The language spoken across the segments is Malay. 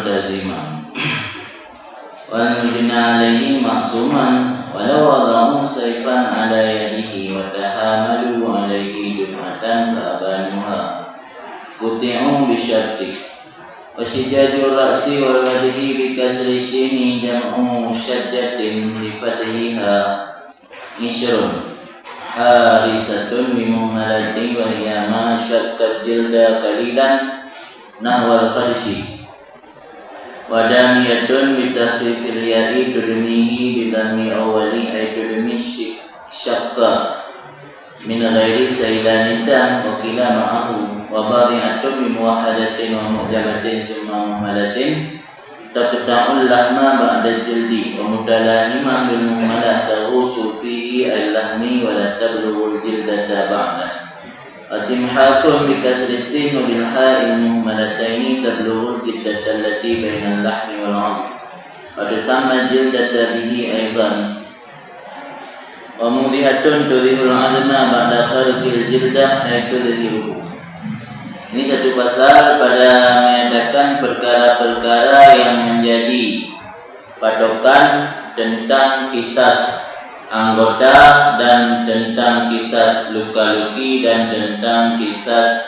multaziman wal mujna alaihi ma'suman walau wada'u sayfan ala yadihi wa tahamalu alaihi jum'atan fa'abanuha kuti'u bisyarti wa syijajur ra'si wal wajhi bikasri sini jam'u syajjatin bifathiha isyrun harisatun bimuhalati wa hiya ma syattat jilda qalilan nahwal khadisi wadaniyatun bitahqiqil ya'i tudmihi bidhammi awwali ay tudmi syakka min ghairi saylanin dam wa qila ma'ahu wa bari'atun bimuwahadatin wa mu'jamatin summa muhmalatin taqta'ul lahma ba'da jildi wa mudalahima bil muhmalah taghusu fihi al-lahmi wa la tablughul jildata ba'da Asimhatun bikasri sin wa bil ha'il muhmalataini tablughul jiddata allati bainal lahmi wal 'adh wa tusamma jildata bihi aidan wa mudhihatun tudhihul 'azma ba'da kharqil jildah ay tudhihu. Ini satu pasal pada menyatakan perkara-perkara yang menjadi patokan tentang kisah anggota dan tentang kisah luka-luki dan tentang kisah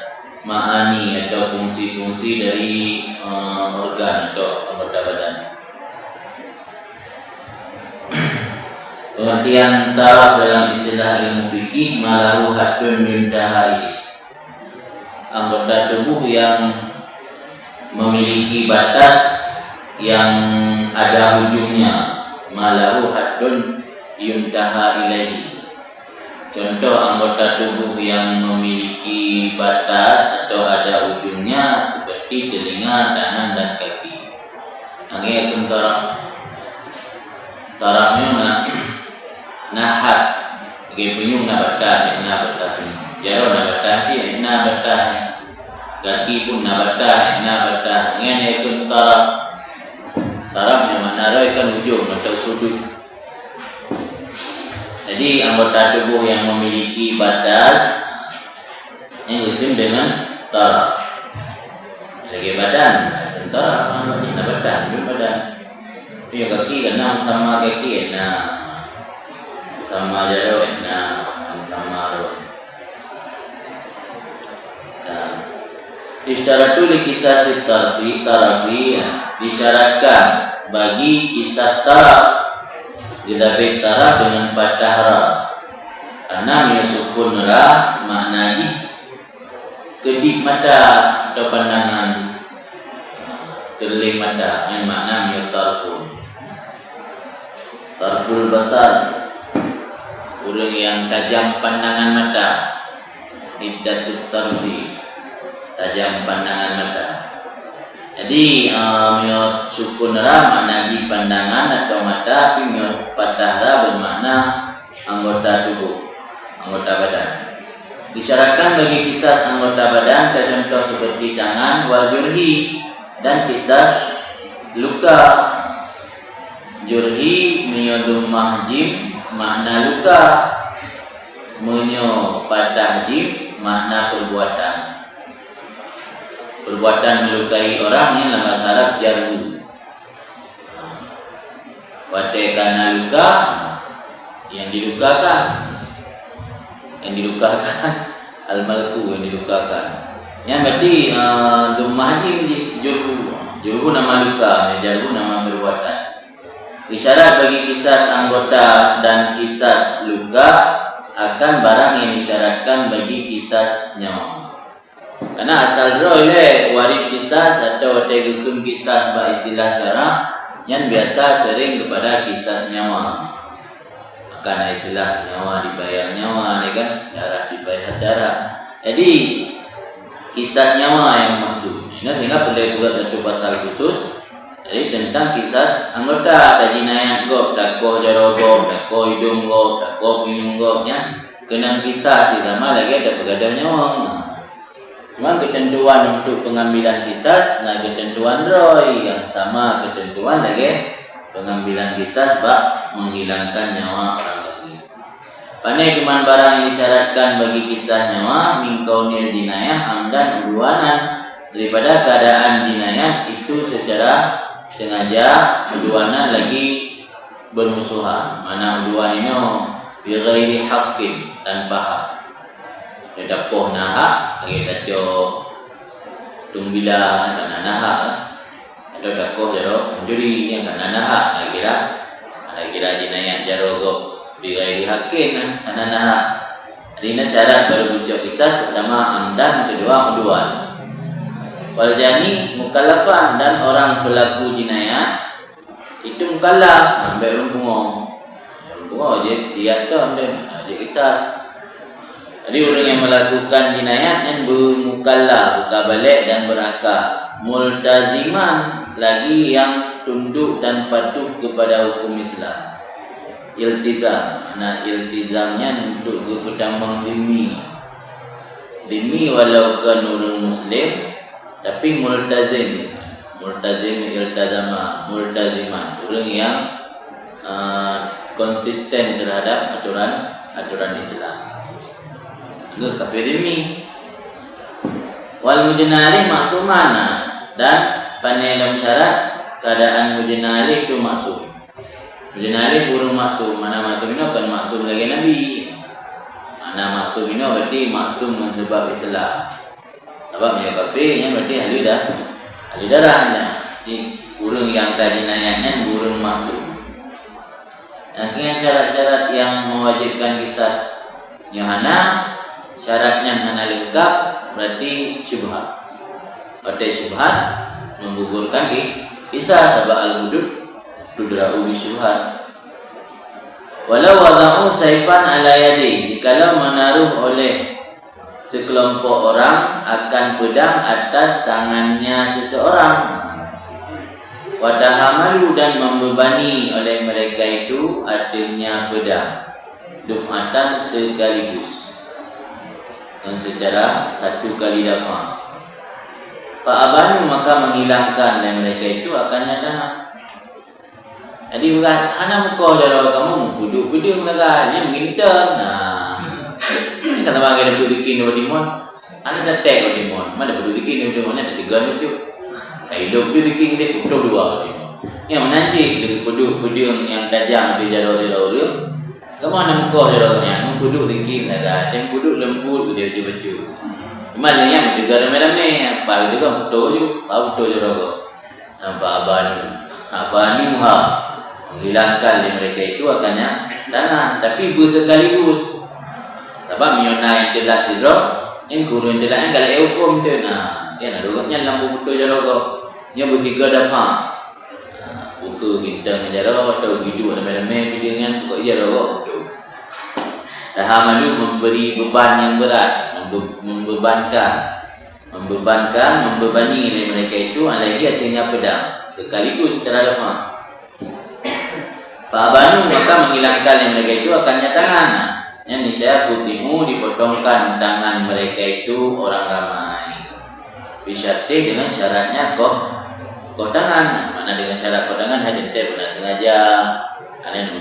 ma'ani atau fungsi-fungsi dari organ atau anggota badan. Pengertian taraf dalam istilah ilmu fikih malahu hadun mintahai, anggota tubuh yang memiliki batas yang ada hujungnya, malahu hadun yuntaha ilaihi. Contoh anggota tubuh yang memiliki batas atau ada ujungnya seperti telinga, tangan dan kaki. Angin akan tarafnya nahat, bagi punyung na batas, na batas. Jaro na batas, na batas. Kaki pun na batas, na batas. Angin akan tarafnya mana roy kan ujung atau sudut. Jadi anggota tubuh yang memiliki batas ini disebut dengan taraf. Lagi badan, taraf, ini badan, Ini kaki kena sama kaki kena sama jaro kena sama roh. Isyaratul kisah tarafi disyaratkan bagi kisah taraf dilabik taraf dengan patah ra, karena sukun ra maknanya kedip mata atau pandangan, terling mata, yang makna tarful basar, orang yang tajam pandangan mata, iddatut tarfi, tajam pandangan mata. Jadi miot sukun ra makna di pandangan atau mata, tapi miot patah ra bermakna anggota tubuh, anggota badan. Disyaratkan bagi kisah anggota badan contoh seperti tangan wal jurhi dan kisah luka. Jurhi miot mahjim makna luka, menyo patah jim makna perbuatan. Perbuatan melukai orang yang dalam bahasa Arab jarhu. Watekana luka, yang dilukakan, al-malku yang dilukakan. Yang berarti gemahjim jurhu nama luka, jarhu nama perbuatan. Isyarat bagi kisah anggota dan kisah luka akan barang yang disyaratkan bagi kisah nyawa. Karena asal roh warid kisah atau hukum kisah bah istilah syarah yang biasa sering kepada kisah nyawa. Karena istilah nyawa dibayar nyawa, kan? Darah dibayar darah. Jadi kisah nyawa yang maksud. Ini sehingga perlu buat satu pasal khusus. Jadi tentang kisah anggota tadi nayat gop, takoh jarogob, takoh hidung gop, takoh minum gopnya. Kena kisah sih sama lagi ada pegadah nyawa. Cuma ketentuan untuk pengambilan kisah, nah ketentuan roy yang sama ketentuan lagi pengambilan kisah bak menghilangkan nyawa orang lain. Pandai cuman barang yang disyaratkan bagi kisah nyawa mingkaunil jinayah amdan udwanan daripada keadaan jinayat itu secara sengaja keduanya lagi bermusuhan. Mana kedua ini bighairi haqqin, tanpa hak. Dia dapoh nahak lagi taco tumbila kana nahak. Atau dapoh jaro mencuri yang kana nahak kira jinayat jaro go bighairi haqqin kana nahak. Adina syarat baru bujuk kisah pertama amdan, kedua uduan. Wal jani mukallafan, dan orang pelaku jinayat itu mukallaf ambil rumpungo je dia tu ambil je kisah. Jadi orang yang melakukan jinayat yang bermukallaf, buka balik dan berakal, multaziman lagi yang tunduk dan patuh kepada hukum Islam. Iltizam, nah iltizamnya untuk berpedambang demi walaupun orang Muslim tapi multaziman iltazama, multaziman orang yang konsisten terhadap aturan Islam. Itu kafir demi. Wal mujnalih maksumana, dan pandai dalam syarat keadaan mujnalih itu maksum. Mujnalih burung maksum, mana maksum ini bukan maksum lagi Nabi. Mana maksum ini berarti maksum dengan sebab Islam. Sebab dia kafirnya berarti ahli darahnya. Jadi burung yang tadi nanyanya burung maksum. Akhirnya syarat-syarat yang mewajibkan kisah yang syaratnya hana lengkap berarti syubhat. Berarti syubhat menggugurkan kisah sebab al-hudud tudra'u bi syubhat. Walau wada'u saifan ala yadi, jikalau menaruh oleh sekelompok orang akan pedang atas tangannya seseorang, watahamalu, dan membebani oleh mereka itu adanya pedang, dufatan sekaligus dan secara satu kali dapat. Pak Abanu maka menghilangkan dan mereka itu akan nyata. Jadi bukan hana muka jara kamu puduk-puduk mereka ni mengintan. Kata bang ada puduk bikin di timon. Ana dah tek di timon. Mana puduk bikin di timon ada 3 macam. Hidup puduk bikin dia puduk 2. Yang menansi puduk-puduk yang tajam di jara-jara dia. Kamu hana muka jara yang puduk bikin ada. Dan puduk lembut dia baju. Malah yang juga ramai-ramai apa itu kan betul je, betul je rogo. Nampak abanu menghilangkan di mereka itu akannya tangan, tapi bersekaligus. Sebab miona yang telah tidur, yang guru yang telah kalau hukum tu, dia nak rogoknya lampu betul je rogo. Dia bertiga dapat. Buku kita menjara atau hidup ramai-ramai dengan pokok je rogo betul. Dah malu memberi beban yang berat. Membebani dari mereka itu lagi artinya pedang sekaligus secara lemah. Pak Abanu maka menghilangkan dari mereka itu akannya tangan. Yang niscaya putimu dipotongkan tangan mereka itu orang ramai. Bisyartih dengan syaratnya kok tangan. Mana dengan syarat kok tangan hadir pernah sengaja. Ada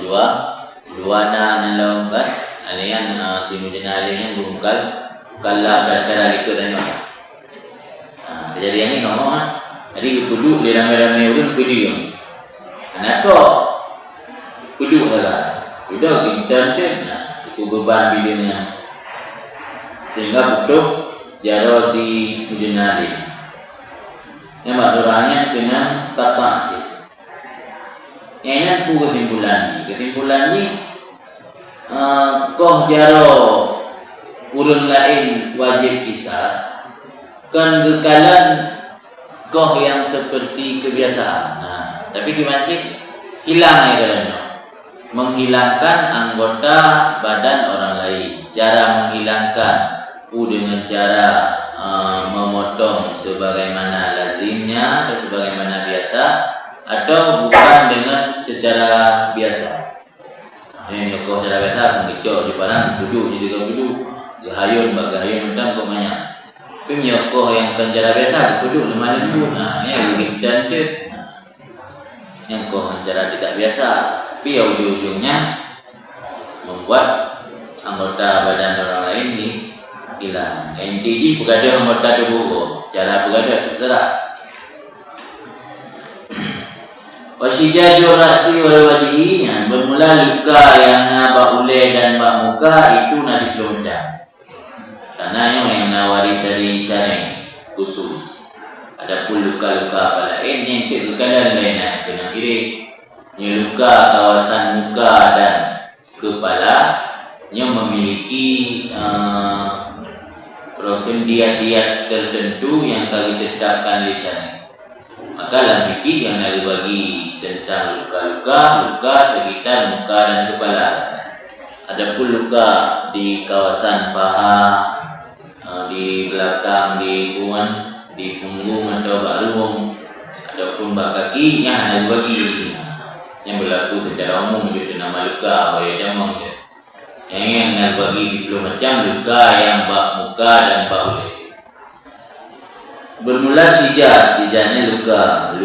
duana nalong kan. Ada yang si mujana yang bungkal. Kalau cara ikut dan macam kejadian ni ngomong jadi duduk di ramai-ramai orang pergi anak tu duduk saja duduk kita tu beban bidangnya sehingga butuh jaro si ujunari yang maksudnya dengan kata asik yang ini kesimpulan ni koh jaro urun lain wajib kisah kan kekalan goh yang seperti kebiasaan. Tapi gimana sih hilang ya menghilangkan anggota badan orang lain. Cara menghilangkan dengan cara memotong sebagaimana lazimnya atau sebagaimana biasa atau bukan dengan secara biasa. Ini goh secara biasa mengicau di barang duduk gahayun macam komanya. Tapi menyokoh yang cara biasa duduk lemah lembut. Ni lagi dan tu. Yang koh cara tidak biasa. Tapi ujung-ujungnya membuat anggota badan orang lain ni hilang. NTG berada anggota tubuh. cara berada terserah. Wasijaju ra'si wal wajhi, bermula luka yang bak ulai dan bak muka itu nanti macam. Karena yang nawari dari syar'i khusus. Adapun luka-luka pada yang tidak berkala lain kena kiri. Yang luka kawasan muka dan kepala yang memiliki diat-diat tertentu yang kami tetapkan di sana. Maka dalam fikih yang ada bagi tentang luka sekitar muka dan kepala. Adapun luka di kawasan paha, di belakang, di punggung atau bak lumung, ataupun bak kaki yang ada bagi yang berlaku secara umum itu nama luka oleh jamang. Yang ada bagi 20 macam luka yang bak muka dan bak ulai. Bermula sijanya luka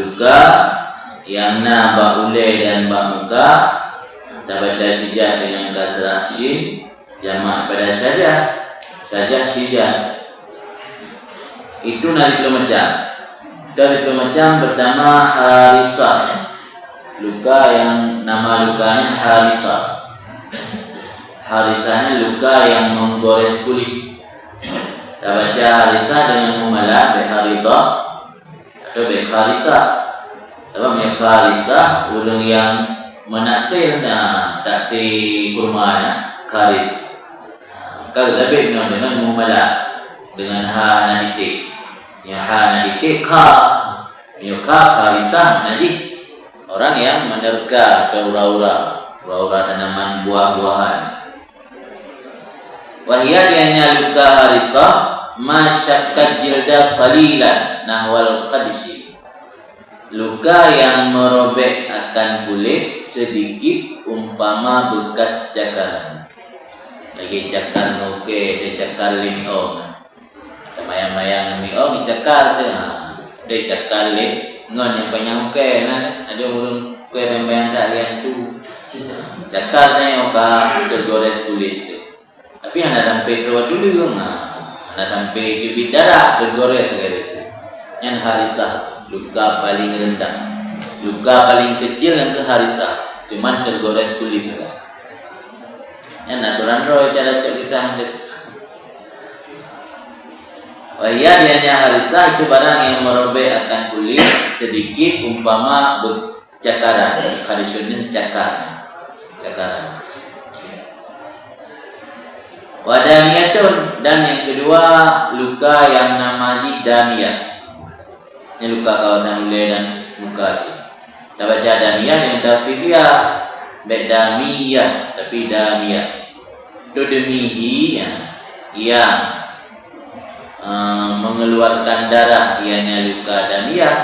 yang bak ulai dan bak muka. Kita baca sijah dengan kasrah shin, jamak pada sajah sijah. Itu nanti macam. Dari macam pertama harisah. Luka yang nama lukanya harisah. Harisahnya luka yang menggores kulit. Kita baca harisah dengan mumalah beharidah atau beharisah. Sebab harisah ulung yang menaksir taksir kurma karis. Kalau lebih dengan mumalah dengan ha naditik. Yang ha naditik ka harisah najis. Orang yang menerka ke ura-ura tanaman buah-buahan. Wahia dianya luka harisah masyakkat jilda qalilan nahwal khadisi. Luka yang merobek akan kulit sedikit umpama bekas cakaran. Lagi cakar nuke, dia cakar limong. Mayang-mayang limong cakar dia cakar ngon yang banyak muka ada urun kue membayang kalian tu cakar yang tergores kulit tu. Tapi anda sampai keluar dulu anda sampai jubit darah tergores sekali tu. Yang harisah luka paling rendah, luka paling kecil yang ke harisah, cuman tergores kulit tu. Yang naturan roh cara cak kisah tu. Wahia dianya harisah itu barang yang merobek akan kulit sedikit umpama cakaran. Harisyunin cakaran. Wadamiyatun, dan yang kedua luka yang namanya damiyah. Ini luka kawasan ulai dan muka sih. Kita baca damiyah dengan tafifiyah, baik damiyah tapi damiyah. Dudemihi yang mengeluarkan darah ianya luka damiyah.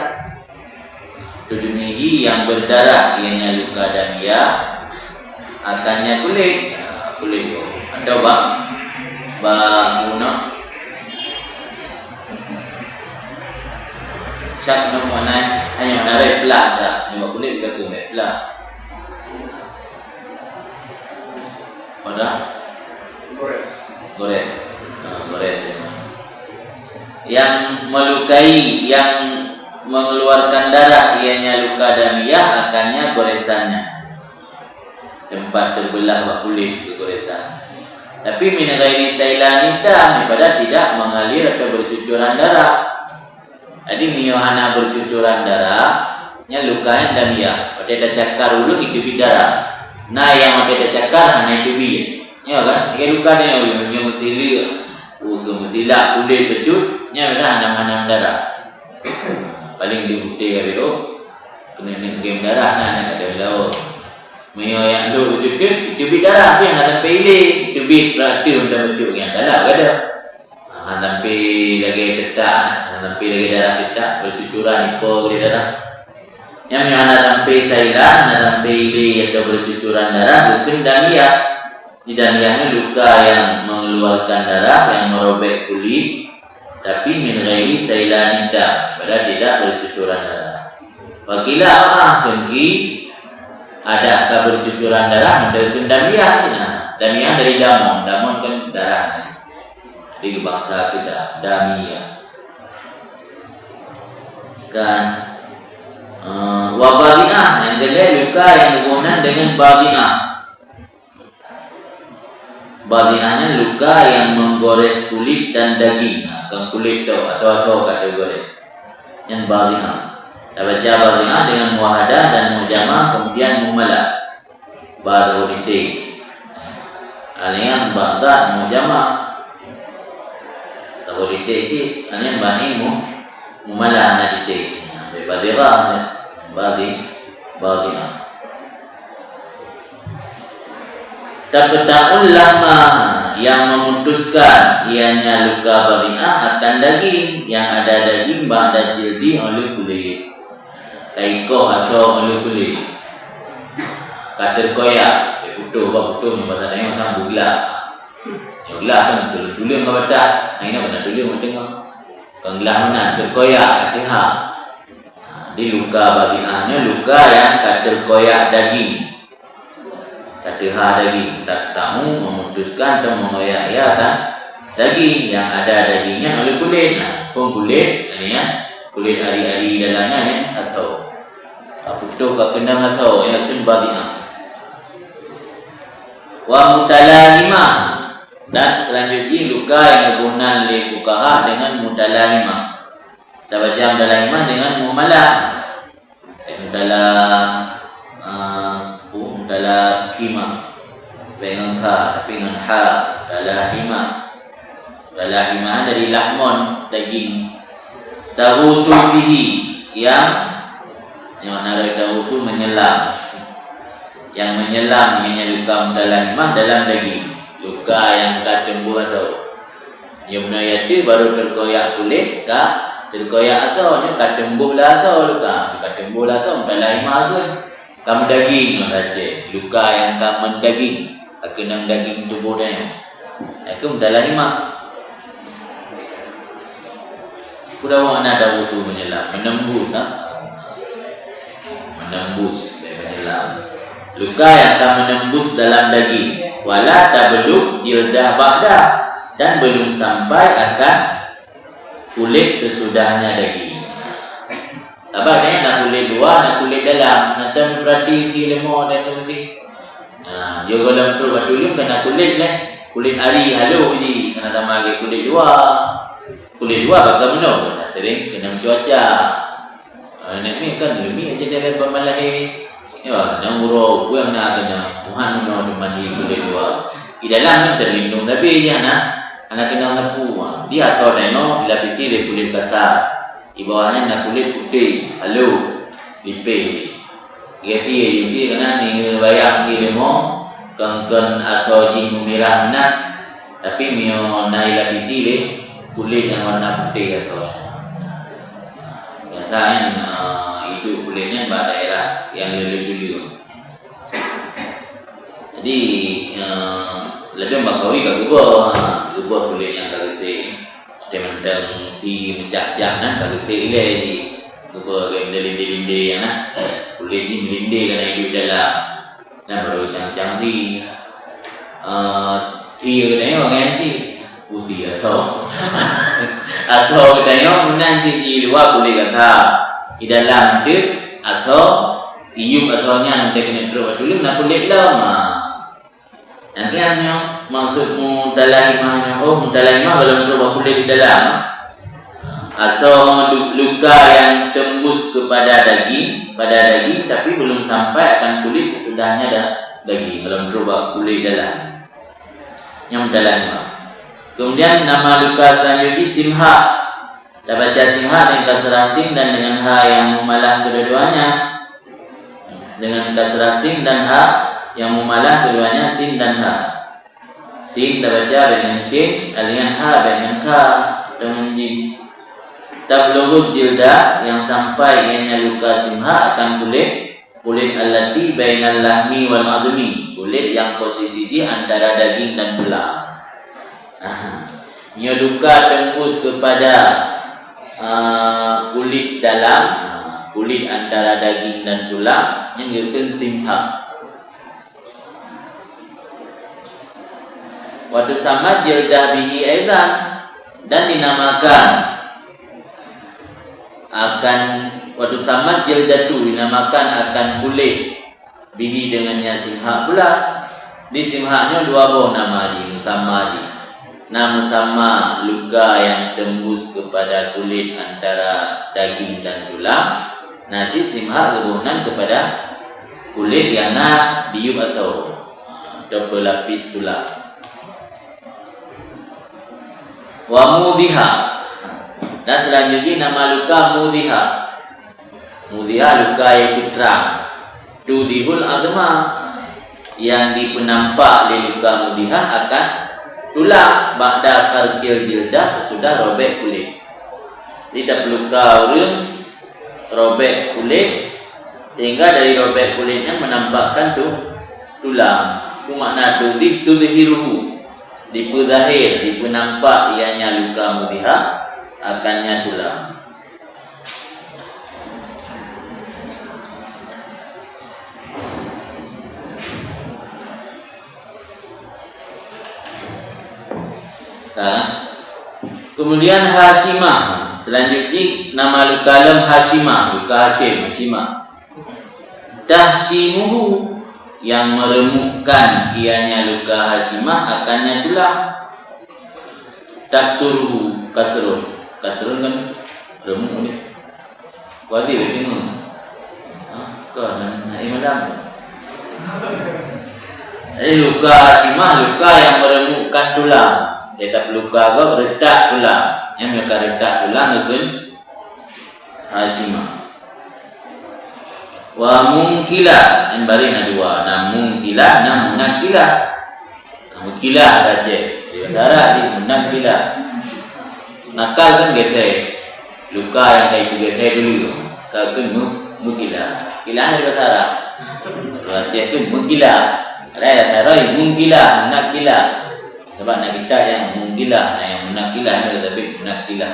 Dudunihi yang berdarah ianya luka damiyah. Akannya kulit atau bak guna syak nomona hanya narik pelah syak nyoba kulit berlaku pelah. Gores yang melukai, yang mengeluarkan darah ianya luka damiyah akannya goresannya, tempat terbelah bak kulit ke goresan. Tapi min ghairi sailani dam, daripada tidak mengalir atau bercucuran darah. Jadi miohana bercucuran darah nya lukanya damiyah. Pada ada cakar ulung itu darah. Nah yang ada cakar hanya itu bi. Ya kan? Dia luka dia yang mesili mesila kulit pecut nya hanam darah. Paling dibukti hari kena game darah nak ada lawa. Mio yang lu cucut itu bi darah tapi yang ada pilih itu bi berarti unda pecut yang dalam ada. Sampai lagi tetak, sampai lagi darah tetak bercucuran ipo di darah. Yang mana sampai sailan, sampai ili atau bercucuran darah bukan damiyah. Di damiyahnya luka yang mengeluarkan darah yang merobek kulit, tapi min ghairi sailan dam, padahal tidak bercucuran darah. Wakila kengki ada bercucuran darah mendapat damiyah. Damiyah dari damon kan darah. Di bahasa kita damiyah. kan. Wa badi'ah, yang kedua luka yang berhubungan dengan badi'ah. Badi'ahnya luka yang menggores kulit dan daging. Kulit tu atau kata gores. Yang badi'ah. Kita baca badi'ah dengan muahadah dan mujamah, kemudian mumalah. Baru titik. Alian ba'da mujamah. Tahu titik sih, alian bahi mumalah na titik. Badirah, badi'ah. Taqta'ul lahma, yang memutuskan ianya luka badi'ah akan daging, yang ada daging ba'da jildi oleh kulit. Taikoh asal oleh kulit. Kater koyak, putuh yang bahasa lain macam bugla. Yang bugla kan tulis kau baca. Ini apa tulis macam tengok. Kenggelah mana terkoyak hati-ha. Di luka badi'ahnya luka yang kater koyak daging. Hati-ha daging. Tak tahu memutuskan atau mengoyak-yakkan daging yang ada dagingnya oleh kulit. Pun kulit ini ya. Kulit ari-ari dalamnya ni asal. Putuh kat kendang asal ya itu badi'ah. Wa mutalahimah, dan selanjutnya luka yang berhubungan oleh fuqaha dengan mutalahimah. Kita baca mutalahimah dengan mumalah. Mutalahimah dengan ka tapi dengan ha. Mutalahimah dari lahmon daging. Tahusu bihi, yang mana dari tahusu menyelam. Yang menyelam ianya luka mutalahimah dalam daging. Luka yang tertembus asal. Yang menayati baru terkoyak kulit kah? Terkoyak asalnya tertembus lah asal luka. Tertembus lah asal mutalahimah tu. Kamu daging baca. Luka yang kamu daging. Kenang daging tubuh dia. Itu mutalahimah. Kuda mana ada wudu menyelam, menembus menembus menyelam. Luka yang akan menembus dalam daging. Wala tablugh jildah ba'da, dan belum sampai akan kulit sesudahnya daging. Apa ni? Nak kulit luar, nak kulit dalam. Nanti berarti lemah dan tu mesti. Dia kalau tu dulu kena kulit lah. Kulit ari halu je. Kena tambah lagi kulit luar. Kulit luar bagaimana? Sering kena cuaca. Nak ni kan lebih aja dari pemalai. Ya, kena urut, buang nak kena Tuhan nak mandi kulit luar. Di dalam ni terlindung tapi ya anak kena ngapu. Dia asal neno dilapisi oleh kulit kasar. Di bawahnya nak kulit putih, halu, lipih. Gesi kena ni bayang di lemong, kengken asal jing merah nak, tapi mio naik lapisi le kulit yang warna putih asal. Biasanya itu kulitnya pada daerah yang lebih. Jadi lebih bakawi kat gubah kulit yang tak gesi. Teman-teman si mencak-cak nan tak gesi ile di gubah linde-linde yang kulit ni melinde kena hidup dalam. Dan baru cang-cang si kena orang si usi atau kena orang si luar kulit kata di dalam dia atau iup asalnya nanti kena terus dulu nak kulit lama. Nanti hanya maksud mutalahimahnya, mutalahimah belum terus kulit di dalam. Asal luka yang tembus kepada daging, tapi belum sampai akan kulit sesudahnya daging, belum terus kulit dalam. Yang mutalahimah. Kemudian nama luka selanjutnya simha. Kita baca simha dengan kasrah sin dan dengan ha yang mumalah kedua-duanya. Dengan kasrah sin dan ha yang mumalah keduanya sin dan ha. Sin kita baca dengan sin, dengan ha dengan ka dengan jim. Tablugh jilda, yang sampai ianya luka simha akan kulit allati bainal lahmi wal admi, kulit yang posisi di antara daging dan tulang. Ia luka tembus kepada kulit dalam, kulit antara daging dan tulang yang disebut simha. Waktu sama jildah bihi aidan, dan dinamakan akan waktu samat jildatu dinamakan akan kulit bihi dengannya simha pula. Di simhanya dua buah nama di musamma di. Nama musamma luka yang tembus kepada kulit antara daging dan tulang. Nasi simha kebunan kepada kulit yang nak biub atau berlapis tulang. Wa mudhiha, dan selanjutnya nama luka mudhiha. Mudhiha luka yang terang. Tudihul adma, yang dipenampak di luka mudhiha akan tulang ba'da kharqil jildah sesudah robek kulit. Tidak luka orang robek kulit sehingga dari robek kulitnya menampakkan tulang. Itu makna tudhiruhu, dipuzahir, dipenampak ianya luka mudhiha akannya tulang. Kemudian hasimah. Selanjutnya nama luka lam hasimah, luka hasimah. Tahsimuhu, yang meremukkan ianya luka hasimah akannya tulang. Taksuruhu, kasrun kan remuk dia. Wajib tengok. Kau nak imadam. Jadi luka hasimah, luka yang meremukkan tulang. Dia luka kau retak tulang. Yang luka retak tulang itu hasimah. Wa mungkilah, yang bari ada dua. Mungkilah, munakilah. Mungkilah saja. Dia darah di munakilah. Nakal kan getai. Luka yang kayak itu getai dulu. Kau kan mungkilah. Kilah dari bahasa Arab. Raja kan mungkilah. Ada yang tarai mungkilah, munakilah. Sebab nak kita yang mungkilah, yang munakilah ni tapi munakilah.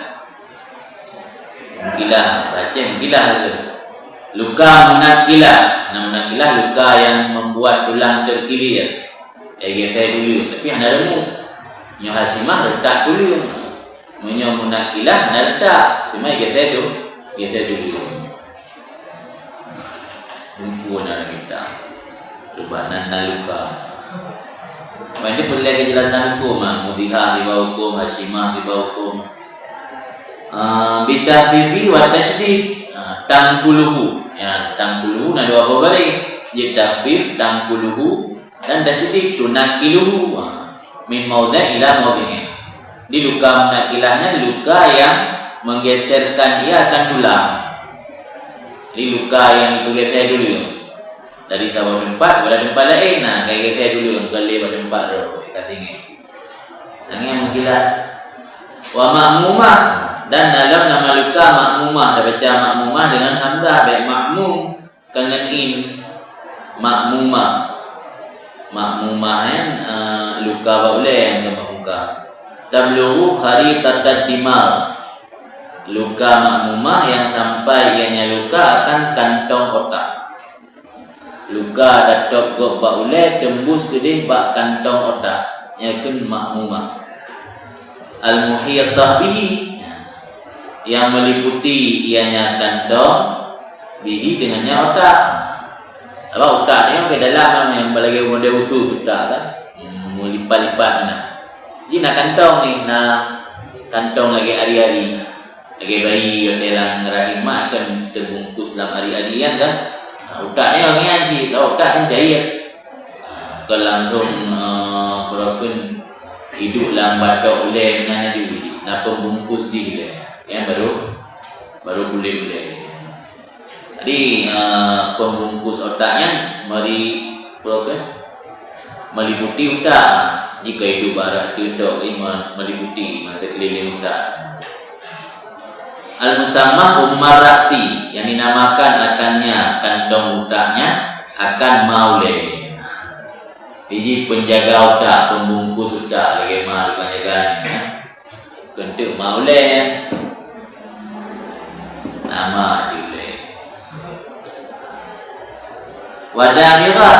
Mungkilah, baca mungkilah tu. Luka munakilah. Nah, munakilah luka yang membuat tulang terkilir. Getai dulu, tapi ada remuk. Nyo hasimah retak dulu. Nyo munakilah ada retak. Cuma getai dulu. Rumpun ada kita. Rubanan luka. Ini perlu kejelasan hukum. Mudhiha di bawah hukum, hasimah di bawah hukum. Bitafifi wa tasydid. Tangkuluhu. Ya, tangkuluhu ada dua apa balik. Jadi tafif, tangkuluhu dan tasydid tunakiluhu. Min maudhi' ila maudhi'in. Di luka menakilahnya luka yang menggeserkan ia akan tulang. Di luka yang bergeser dulu. Dari satu tempat pada tempat lain. Nah, kayak geser dulu kali pada tempat tu kata ini. Ini yang mungkinlah. Wa ma'mumah, dan dalam nama luka ma'mumah, dah baca ma'mumah dengan hamzah, baik ma'mum dengan in. Ma'mumah kan luka boleh yang muka. Tablughu kharitatat dimal. Luka ma'mumah yang sampai ianya luka akan kantong otak. Luka datuk gok bak ulai tembus kedih bak kantong otak. Yakun ma'mumah. Al-muhiyatah bihi, yang meliputi ianya kantong bihi dengannya otak. Apa otak ni ke dalam yang bagi model usus otak kan. Melipat-lipat nah. Jadi nak kantong ni, nak kantong lagi hari-hari. Lagi bayi dalam rahim mak akan terbungkus dalam hari-harian kan. Otak ni orang yang sih, otak kan cair. Kalau langsung berapun hidup dalam batok ulai dengan diri, nak pembungkus je yang baru boleh. Jadi pembungkus otaknya meliputi otak. Jika hidup barat tu otak meliputi mata keliling otak. Al-musammah ummar raksi, yang dinamakan akannya kantong otaknya akan maulai. Jadi penjaga otak, pembungkus otak lagi mahal penjagaan. Kentuk maulai. Nama cile. Wadamirah,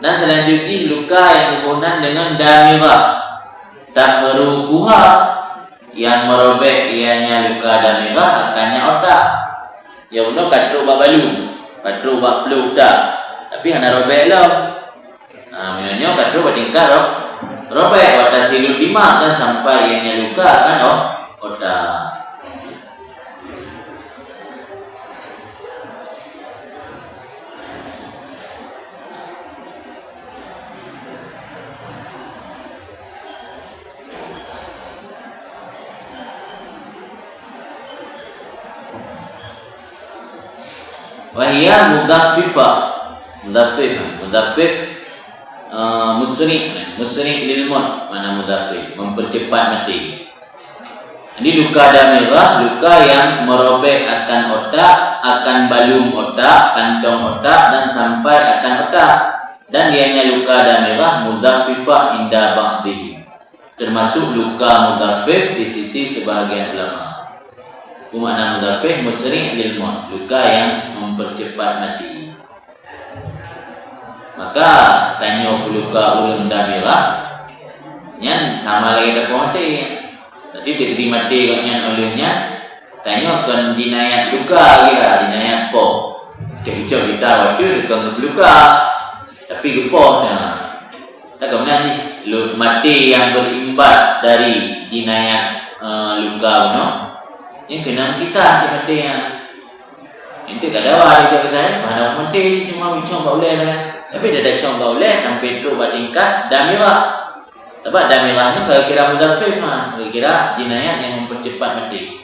dan selanjutnya luka yang berhubungan dengan damirah. Takhruquha, yang merobek ianya luka damirah akannya otak. Ya benar katru bak balum, katru bak peluk dah. Tapi hana robek lah. Maknanya katru bak tingkat robek wadah silut lima dan sampai yang luka kan otak. Wahia mudaffif musri' lil maut, mana mudaffif mempercepat mati. Ini luka damirah, luka yang merobek akan otak, akan balum otak, kantong otak dan sampai akan otak. Dan dianya luka damirah mudaffifah inda ba'dih, termasuk luka mudaffif di sisi sebahagian ulama. Makna mudaffif musri' lil maut, luka yang mempercepat mati. Maka tanya luka ulun damirah nyan sama lagi tak mati. Tadi diberi mati katnya olehnya tanya kan jinayat luka kira jinayat po. Cek kita waktu luka luka tapi gepohnya. Tak kemudian ni mati yang berimbas dari jinayat luka no. Yang kena kisah seperti yang itu tak ada awal itu kata mana mati cuma bicong boleh lah. Tapi dia dah cong boleh sampai tu buat tingkat damirah. Sebab damirahnya kalau kira mudaffif mah, kira jinayat yang mempercepat mati.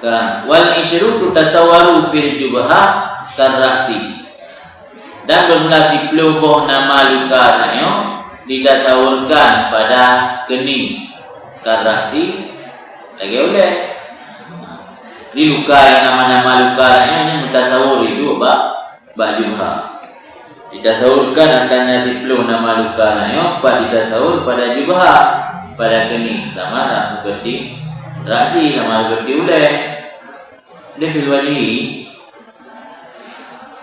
Kan wal isyrutu tasawwaru fil jubha karrasi. Dan bermula si pelubuh nama luka saya ditasawurkan pada kening karrasi lagi oleh. Di luka yang nama-nama luka yang mutasawur itu bak jubha. Ditasawurkan akan nasi peluh nama luka yang ditasawur pada jubha, pada kening sama tak seperti rasi sama seperti ulai. Dia fil wajhi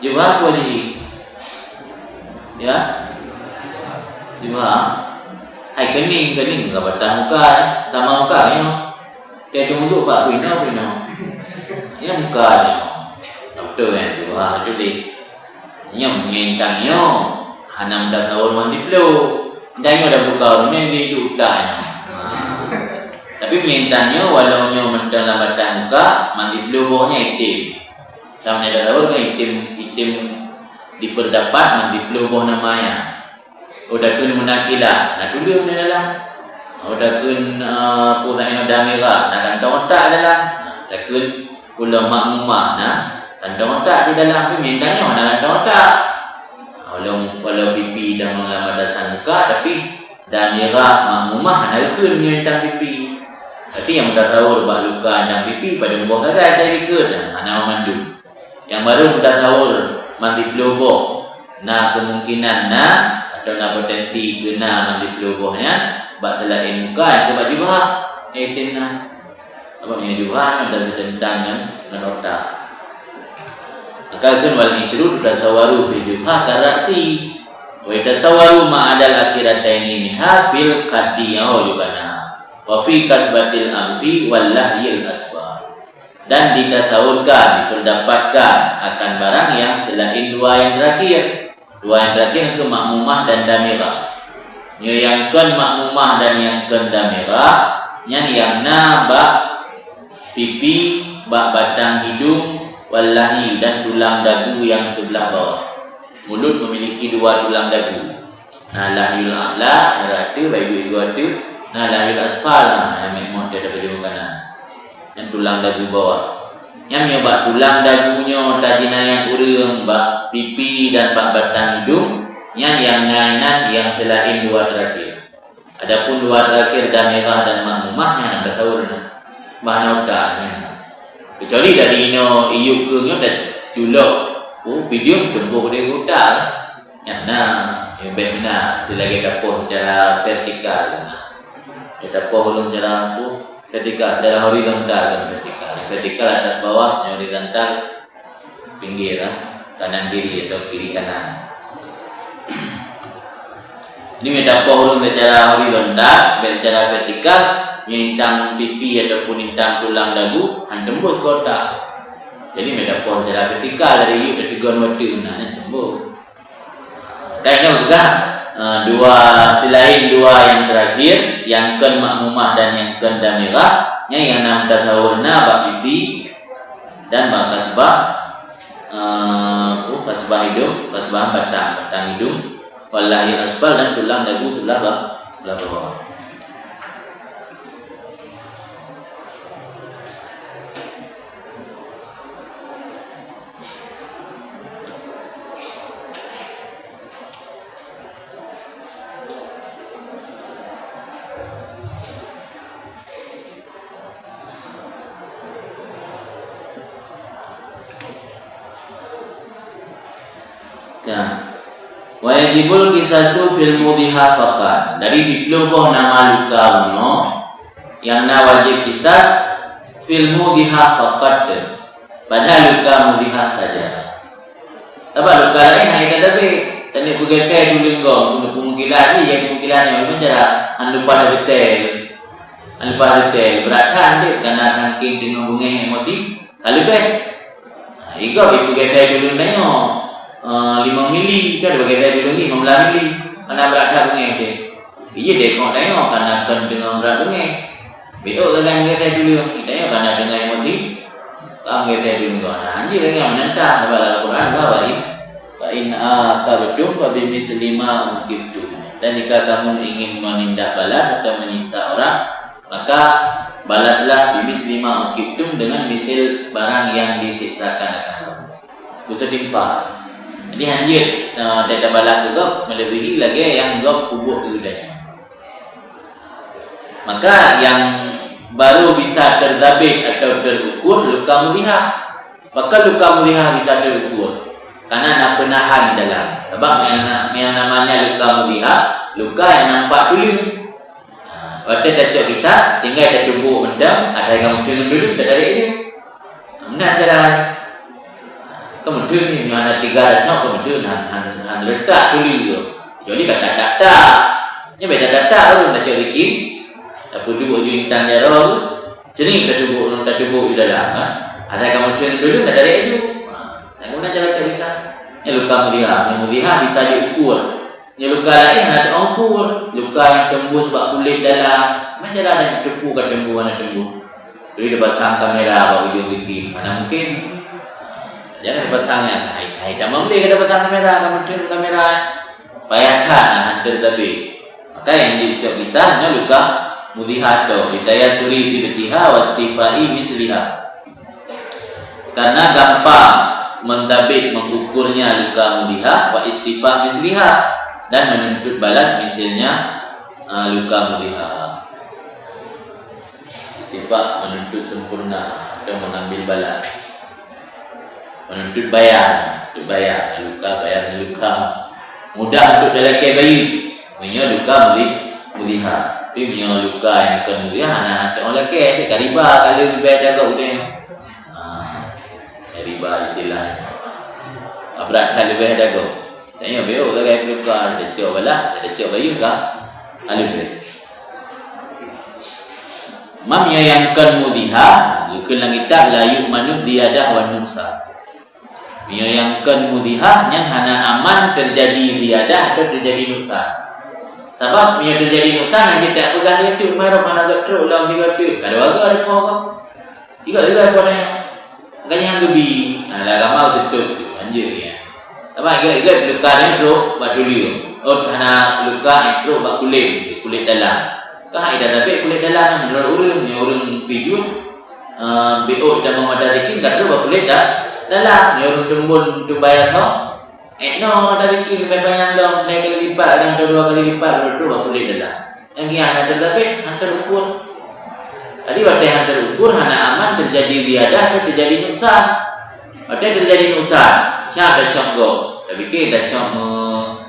jubha wajhi. Ya. Jubha. Hai kening enggak batang muka sama muka ya. Dia tunggu pak pino. Ya muka ni. Doktor yang jubha tu di. Nyam ngentangnya hanam dah tahun mandi pelu. Dan dah buka ni di dukanya. Tapi ngentangnya walau nyo mentang dalam batang muka mandi pelu bawahnya itim. Sama dah tahun kan itim diperdapat mandi pelu bawah namanya. Udah kun menakilah, nak tulis ni dalam. Udah kun pulangnya damirah, nak kantong otak dalam. Dah kun pulang makmumah, nah kantong otak di dalam tu mintanya nak kantong otak. Walau pipi dah dalam batasan muka, tapi damirah makmumah nak kun tentang pipi. Tapi yang dah tahu buat luka dan pipi pada buah gagal dari ikut, nak memandu. Yang baru dah tahu mandi pelubuh, nah kemungkinan atau nak potensi kena mandi pelubuhnya bak selain muka yang sebab jubha itim apa punya jubha dan tentang dengan otak. Maka kan wal isyru tasawaru fi jubha karasi wa tasawaru ma adal akhirataini minha fil qadiyah jubana wa fi kasbatil amfi wal lahyil asbar. Dan ditasawurkan, diperdapatkan akan barang yang selain dua yang terakhir. Dua yang terakhir ke makmumah dan damirah. Yang kan makmumah dan yang kan damirah, yang bak pipi, bak batang hidung, wallahi dan tulang dagu yang sebelah bawah. Mulut memiliki dua tulang dagu. Lahil a'la, rata, baik ibu ada. Lahil asfal, yang memang dia ada pada kanan. Yang tulang dagu bawah. Yang bak tulang dagunya tajina yang urang, bak pipi dan bak batang hidung, yang nainan yang selain dua terakhir. Adapun dua terakhir damirah dan makmumah yang nak tahu mana otaknya. Kecuali dari ino iuk ke dah julok, video tempoh dia otak. Yang yang baik benar, selagi dapur secara vertikal. Dia dapur ulung cara vertikal, cara horizontal dan vertikal. Vertikal atas bawah, yang horizontal pinggir kanan kiri atau kiri kanan. Ini mendapat ulun secara horizontal, secara vertikal intang pipi ataupun intang tulang dagu tembus ke otak. Jadi mereka pun secara vertikal dari you dari tiga mata tembus. Kaitannya juga selain dua yang terakhir, yang kan makmumah dan yang kan damirah, yang enam tasawurna bak pipi dan bak kasbah, kasbah hidung, kasbah batang hidung, wallahi asfal dan tulang dagu sebelah bawah. Wa yajibul qisasu fil mudhiha faqat. Dari 10 nama luka uno yang wajib qisas fil mudhiha faqat. Pada luka mudhiha saja. Sebab luka lain hanya kata be tadi bergeser dulu engkau untuk pemungkilan ni yang pemungkilan yang menjara lupa detail. Lupa detail beratkan dia kerana saking dengan bunga emosi kalau be. Ika bergeser dulu tengok 5 mili kita ada bagi dulu ni 15 mili mana berat bunga dia. Ia dia kau tengok karena kan dengan berat bunga. Betul kan kita dulu kita karena dengan emosi kamu kita dulu kau. Nah, anjir dengan menentang dalam Al-Quran bahwa fa in aqabtum fa bi misli ma uqibtum. Dan jika kamu ingin menindak balas atau menyiksa orang, maka balaslah bi misli ma uqibtum dengan misil barang yang disiksakan akan kamu. Bersetimpa. Jadi hanjir data balak juga melebihi lagi yang gop kubuk keudanya. Maka yang baru bisa terdabit atau terukur luka mudhiha. Maka luka mudhiha bisa terukur karena ada penahan di dalam. Sebab yang namanya luka mudhiha, luka yang nampak dulu. Waktu dah cok kisah, tinggal dah tubuh endam, ada yang mungkin dulu dah tarik dia. Benar jalan. Kemudian ni ada 3 kemudian han letak dulu tu. Jadi kata-kata. Nya beda data baru nak cari kim. Apa dulu je intang jara tu. Jadi kita tubuh di dalam kan. Ada kemudian dulu nak tarik itu. Nak guna cara bisa. Yang luka mudhiha bisa diukur. Yang luka lain ada ukur. Luka yang tembus bak kulit dalam. Macam ada tepu kat tembuhan tembu. Jadi dia pasang kamera bak video bikin. Mana mungkin jangan pasangnya, hai tak boleh kita pasang kamera, payahkan hantar tapi. Maka yang dicok kisahnya luka mudhiha tu, ditaya suri dibetiha wastifai misliha. Karena gampang mentabik mengukurnya luka mudhiha wa istifa misliha dan menuntut balas misalnya luka mudhiha. Istifa menuntut sempurna atau mengambil balas. Menuntut bayar luka bayar luka mudah untuk lelaki bayi punya luka mudhiha tapi punya luka yang bukan mudhiha anak orang lelaki dia riba kalau lebih baik jaga udah riba istilahnya berat kalau lebih jaga tanya beo lagi luka ada cok balah ada cok bayi ke lebih mamnya yang kan mudhiha luka langitah la yu'manu diadah wa nufsa. Yang kan mudhiha yang hana aman terjadi diadah atau terjadi nuksan. Sebab yang terjadi nuksan hanya tak pegang itu marah mana getruk dalam tiga tu. Kalau warga ada kau Iga kau ni. Makanya yang lebih agama betul anjir ya. Sebab iga luka ni teruk batu liu. Hana luka itu bak kulit dalam. Kah ida tapi kulit dalam orang pijun BO dan memadarikin kata bak kulit dah. Dalam ni orang tumbun tu bayar tau. No ada dikir bayar dong naik kali lipat dan 2 kali lipat betul aku kulit dalam. Yang dia hantar tapi hantar ukur. Tadi waktu hantar ukur hana aman terjadi biadah atau terjadi nuksan. Waktu terjadi nuksan, siapa dah conggo. Tapi kita dah cong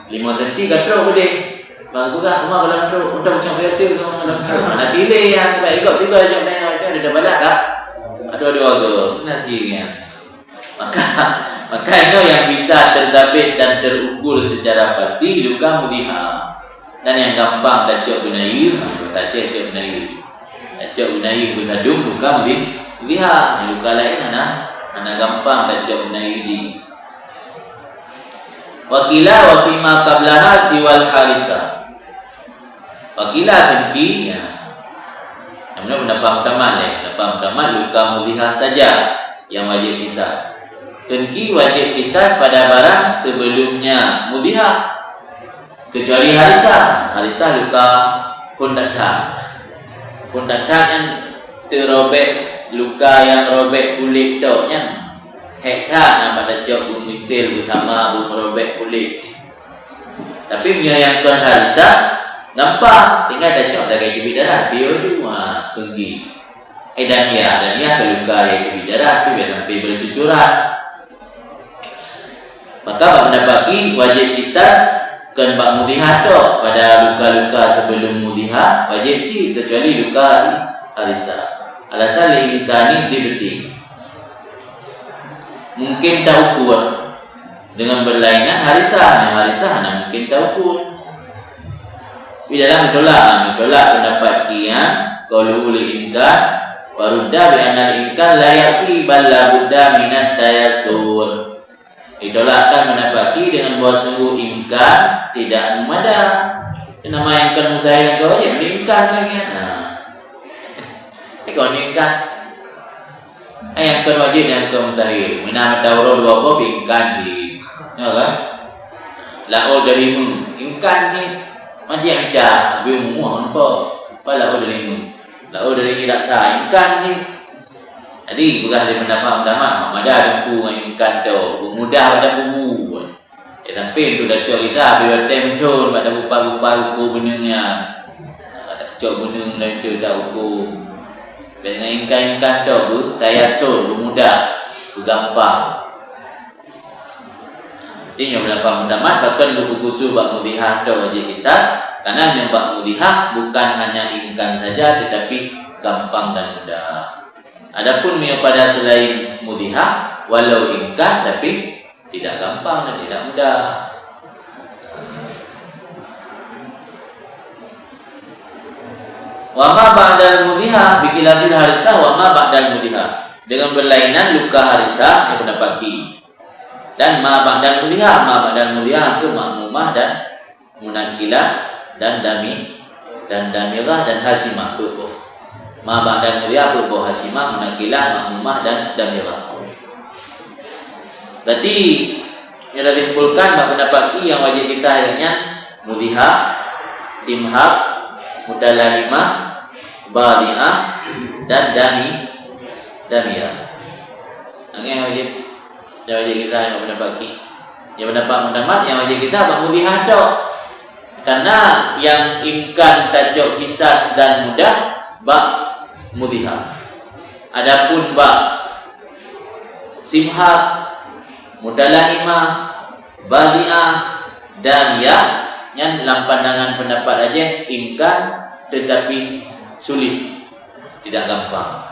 5 cm katro gede. Bagus lah rumah kalau katro untuk macam biasa tu mana tilai yang baik juga macam ni ada balak tak? Ada dua nantinya. Maka itu yang bisa terdabit dan terukur secara pasti luka mudhiha dan yang gampang dah cok benair saja cok benair Tacok benayu bergadung bukan liha. Luka lain anak gampang tacok benayu di. Wakila wa fima qablaha siwal harisa. Wakila kenki ya. Yang pendapat utama luka mudhiha saja yang wajib qisas. Kenki wajib qisas pada barang sebelumnya mudhiha kecuali harisa. Harisa luka pun datang yang terobek, luka yang robek kulit tu nya hektar nampak tacok bung misil bersama bung robek kulit. Tapi punya yang tuan harisa nampak tinggal tacok dari kebit darah dia tu pergi. Dan dia terluka dari kebit darah tu biar sampai bercucuran. Maka pendapat wajib qisas kan bak mudhiha tu pada luka-luka sebelum mudhiha wajib sih kecuali luka harisa. Alasan li'imkani dibeti mungkin tak ukur dengan berlainan harisa mungkin tak ukur. Di dalam ditolak pendapat kian qaulu li'imkan warudda bi anna al-imkan la yaqi bal la budda minat tayassur. Ditolakkan pendapat ki dengan bahawa sungguh imkan tidak memadai. Nama imkan mutahil kau aja imkan lagi. Kau imkan yang kan wajib yang kau mutahil. Menama tauro dua apa imkan sih. Ya kan? Lau dari imkan sih. Macam yang dah biumuh apa? Apa lau dari lau dari irak ta imkan sih. Jadi bukan dia mendapat utama ada buku dengan imkan tu mudah pada buku tapi tu dah cok kita biar temtun pada bupa buku benarnya cok benar lain tu dah buku dengan imkan tu tayassur mudah gampang. Jadi yang mendapat utama bahkan buku khusus bab mudhiha tu wajib qisas karena yang bab mudhiha bukan hanya imkan saja tetapi gampang dan mudah. Adapun yang pada selain mudhiha walau imkan tapi tidak gampang dan tidak mudah. Wa ma ba'dal mudhiha bi khilafil harisah wa ma ba'dal mudhiha. Dengan berlainan luka harisah yang mendapati dan ma ba'dal mudhiha ke makmumah dan munakilah dan damirah dan hasimah tu. Ma ba'dal mudhiha tu hasimah, munakilah, makmumah dan damirah. Berarti yang dah dikumpulkan bab pendapat yang wajib kita akhirnya mudhiha, simhaq, mudalahimah, badi'ah dan damiyah. Yang wajib kita yang pendapat yang pendapat yang wajib kita bab mudhiha tu. Karena yang imkan tajuk qisas dan mudah bab mudhiha. Adapun bab simhaq, mudalahimah, badi'ah, damiyah yang dalam pandangan pendapat aja imkan tetapi sulit, tidak gampang.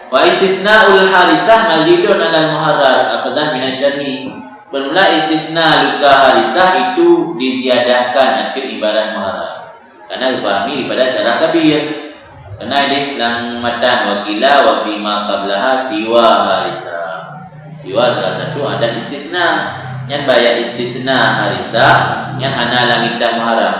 Wa istisna'ul harisah mazidun 'alal muharrar akhdan min asy-syarhi. Bermula istisna luka harisah itu diziadahkan atau ibarat muharrar. Karena dipahami daripada syarah kabir. Karena dia dalam matan wakila wa bima qablaha siwa harisa. Siwa salah satu ada istisna. Yang bayar istisna harisa yang hana langit dan muharram.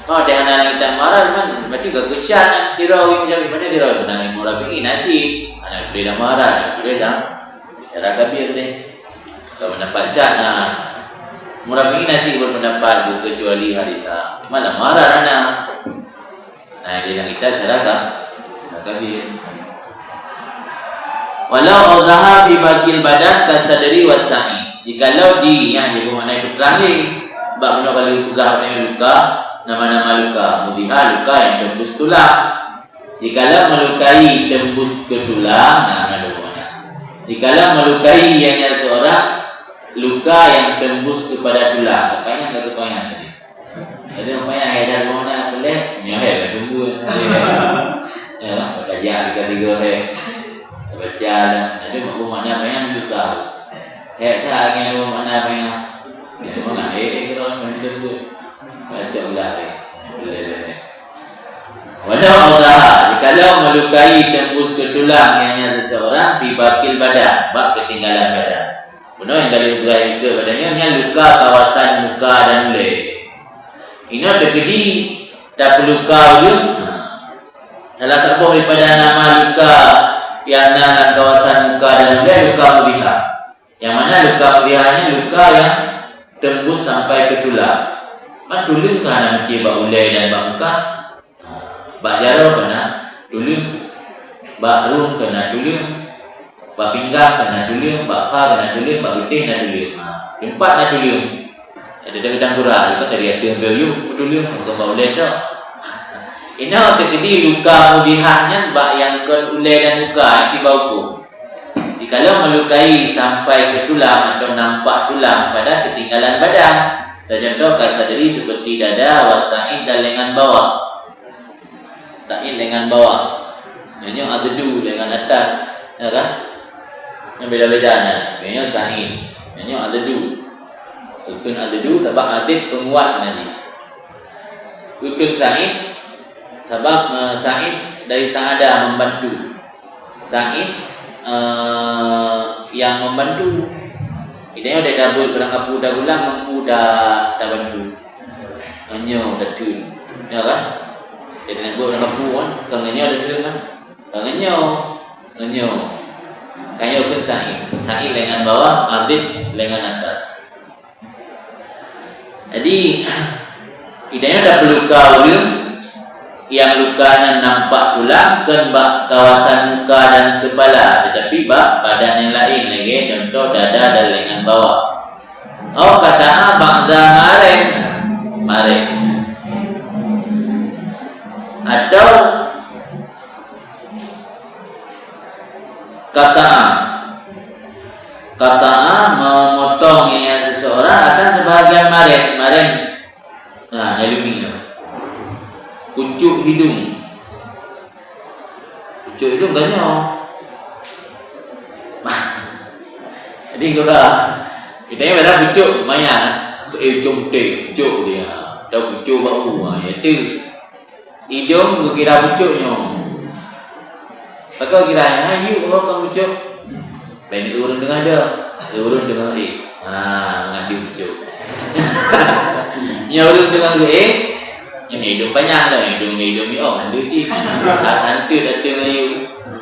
Oh dia hana langit dan muharram kan berarti kegesian tirawi macam mana tirawi menang murabi nasi. Anak boleh dah muharram, boleh dah. Syarah kabir deh. Kalau mendapat syana murabi nasi berpendapat kecuali harita. Mana muharram anak. Nah, dia nak kita syarah kabir. Walau awdaha fi bakil badan kasadri wasa'i. Jikalau di yang dia bermakna itu terang ni bab mana kalau luka nama-nama luka mudhiha luka yang tembus tulang. Jikalau melukai tembus ke tulang, ada mana. Jikalau melukai yang seorang luka yang tembus kepada tulang, makanya enggak kepanjang tadi. Jadi makanya ada mana boleh nyah tunggu. Ya lah, kajian tiga baca jadi mana yang luka. Tak yang mana yang mana kita menunggu baca ulah Kalau melukai tembus ke tulang yang seseorang di bakil badan, bak ketinggalan badan. Benar yang kali berai ke badannya hanya luka kawasan muka dan mulut. Ini terjadi tak luka ujung. Salah satu daripada nama luka yang dalam kawasan muka dan mulut luka mudihah. Yang mana luka mudihahnya luka yang tembus sampai ke tulang. Mak tulang kan nak bak ulai dan bak muka. Bak jaro kena tulang, bak rum kena tulang, bak pinggang kena tulang, bak kha kena tulang, bak getih kena tulang. Empat kena tulang. Ada gedang kurang itu dari hasil value tulang untuk bak ulai tu. Ini terjadi luka mudihahnya bak yang ke ulai dan muka yang tiba hukum. Kalau melukai sampai ke tulang atau nampak tulang pada ketinggalan badan, contoh kasadari seperti dada, wasain dan lengan bawah. Sain lengan bawah, yang ada du lengan atas, ya kan? Yang beda-beda nah, yang sain, yang ada du. Ukun ada du sebab adik penguat nanti. Ukun sain sebab sain dari saada membantu. Sain yang membantu. Idanya dah double berang apu dah ulang mampu dah bantu. Hanya dah tun. Ya kan? Jadi nak buat apu kan, kangannya ada tun kan. Kangannya kayo ke sain lengan bawah, ambil lengan atas. Jadi idanya dah peluka ulung yang lukanya nampak tulang kan bak kawasan muka dan kepala, tetapi bak badan yang lain lagi, contoh dada dan lengan bawah. Kata ba'da mareng atau kata memotong yang seseorang akan sebahagian mareng. Nah, jadi begini. Pucuk hidung banyak. Jadi kita yang berada pucuk banyak. Comtek pucuk dia. Tahu pucuk bau. Itu hidung kira pucuknya. Maka kira ayu kalau kamu pucuk. Lain urun tengah dia. Urun tengah ngadi pucuk. Yang urun tengah yang hidung banyak dah, hidung ada sih. Hantu datang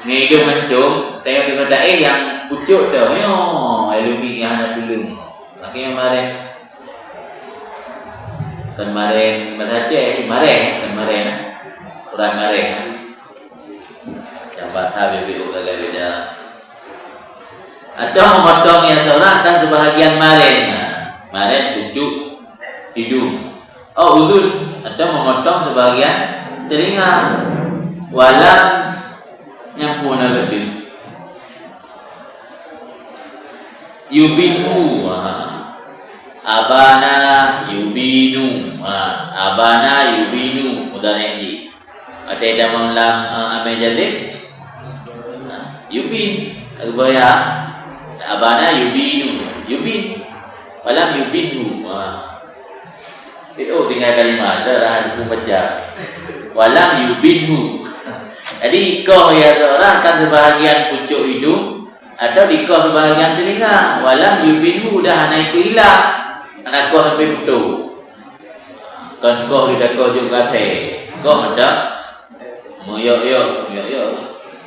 hidung mancung, tengok dia kata yang pucuk dah. Alumi yang ada dulu. Makanya kemarin berhaji kemarin orang kemarin yang batah BBU agak beda. Atau memotong yang seorang akan sebahagian maren pucuk hidung. Udun atau memotong sebahagian telinga, walam nyampu negatif. Yubinu, abana yubinu, mudahnya ini. Ada dalam amejalib, yubin, agubaya, abana yubin, walam yubinu. Tinggal kalimah ada hukum baca. Walam yubinhu. Jadi kau ya seorang akan sebahagian pucuk hidung atau di kau sebahagian telinga. Walam yubinhu dah naik ke hilang. Anak kau sampai putus. Kan kau tidak kau juga teh. Kau hendak moyok.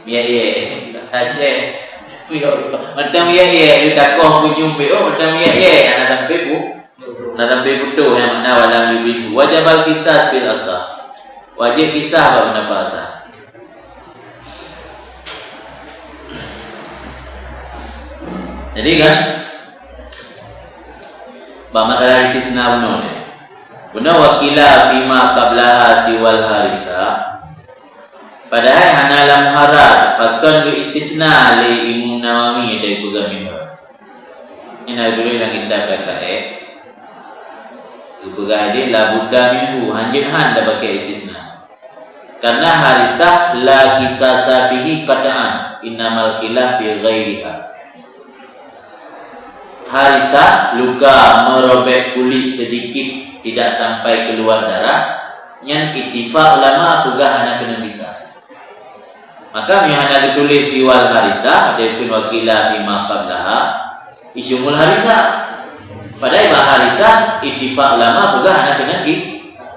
Miye. Aje. Macam miye kita kau kunjung macam miye anak sampai sampai putus yang makna walam yubidu. Wajib al-kisah bil asah. Wajib kisah apa makna bahasa. Jadi kan masalah istisna benar wakilah bima qablaha siwal harisa. Padahal hanalah muharrar bahkan ke istisna li Imam Nawawi dari Bugamimah. Ini dulu yang kita kata Berhadi la buddha minhu hanjinhan dah pakai istisna. Karena harisah la kisasa bihi qata'an innamal khilaf fi ghairiha. Harisah luka merobek kulit sedikit tidak sampai keluar darah. Yang ittifaq ulama pegah anak kena bisa. Maka mihana ditulis siwal harisa yaitu wakila bima qablaha isyumul harisa. Padahal bah harisa ittifaq ulama juga anak dengan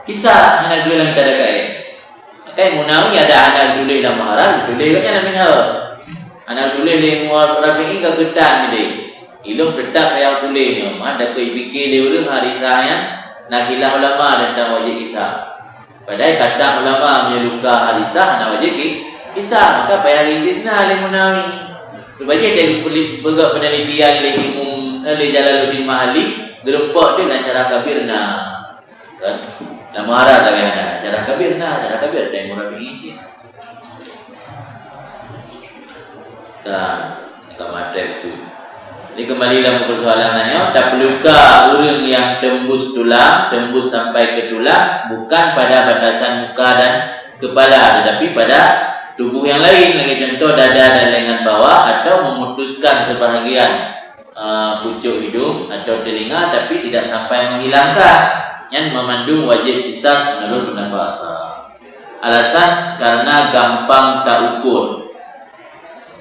kisah anak dulu yang kita ada kain. Maka Munawi ada anak dulu dalam maharaj dulu kan anak minha. Anak dulu yang muar rafi'i ke ketan ni. Ilmu tetap yang tulis ada ke fikir dia urang harisa yang nakilah ulama tentang wajib kisah. Padahal kata ulama menyeluka harisa nak wajib kisah, maka payah rintisna oleh Munawi. Berbagai dia bergerak penelitian oleh Imam Jalaluddin Mahali, gerempak dia dengan syarah kabirna. Kan? Nama Arab tak kena. Syarah kabirna, syarah kabir ada yang murah pengisi. Tak, tak matrep tu. Jadi kembali dalam persoalannya, tak perlukah orang yang tembus tulang, tembus sampai ke tulang, bukan pada batasan muka dan kepala, tetapi pada tubuh yang lain, lagi contoh dada dan lengan bawah, atau memutuskan sebahagian pucuk hidung atau telinga, tapi tidak sampai menghilangkan, yang memandung wajib qisas menurut pendapat asal. Alasan karena gampang tak ukur.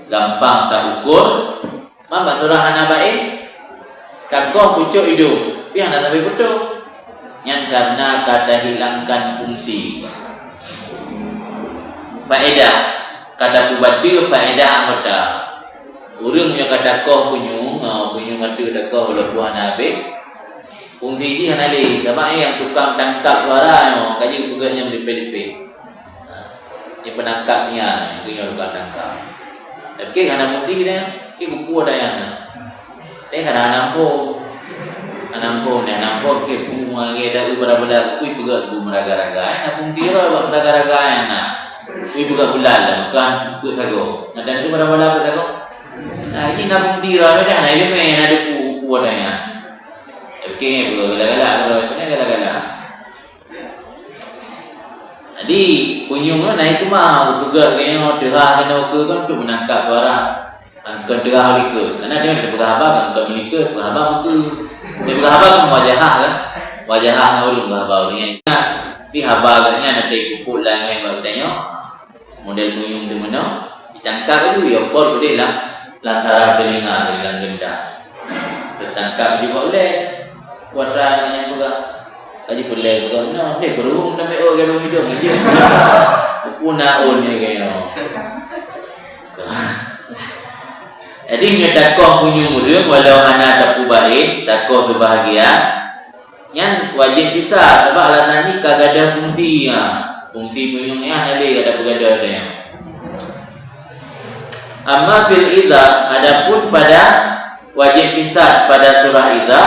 Gampang tak ukur. Mama surah Hanabain takoh pucuk hidung, tapi hana sampai putuk. Yang karena kata hilangkan fungsi. Faedah kata pubati faedah anggota. Urang yang kata koh punyung kata takoh lepuh hana habis. Fungsi ji hana le, sama yang tukang tangkap suara yo, kaji pugaknya melipih-lipih. Ini penangkapnya, itu yang tukang tangkap. Tapi hana fungsi dia, ke buku ada yang. Tapi hana nampo. Nampo ke bunga ke dah ubara-ubara kui pugak bu meraga-raga. Nak fungsi ro buat meraga-raga yang nak. Kui pugak bulan lah, bukan pugak sago. Nak dan ubara-ubara pugak sago. Nah, ini nak fungsi ro dah hana ile main ada buku ada yang. Okey, gala-gala kalau ini gala-gala. Jadi kunyung lah naik tu mah, juga kayaknya derah kena ke kan untuk menangkap suara. Kan derah lika. Karena dia ada berhabang kan bukan melika, berhabang muka. Dia berhabang kan wajah kan. Wajah ngau berhabang ni. Di habagnya ada kupuk lah yang baru tengok. Model kunyung tu mana? Ditangkap tu ya por boleh lah. Lantaran telinga dengan gendah. Tertangkap juga boleh. Kuadran yang juga kaji boleh juga no dia berung sampai oh gaduh hidung dia puna onnya kayaknya. Jadi nyedakoh punya murid walau hana tapu baik takoh sebahagian yang wajib bisa sebab alasan ni kagak ada fungsi fungsi punyungnya ada ada berada ada yang amma fil idza adapun pada wajib kisah pada surah idza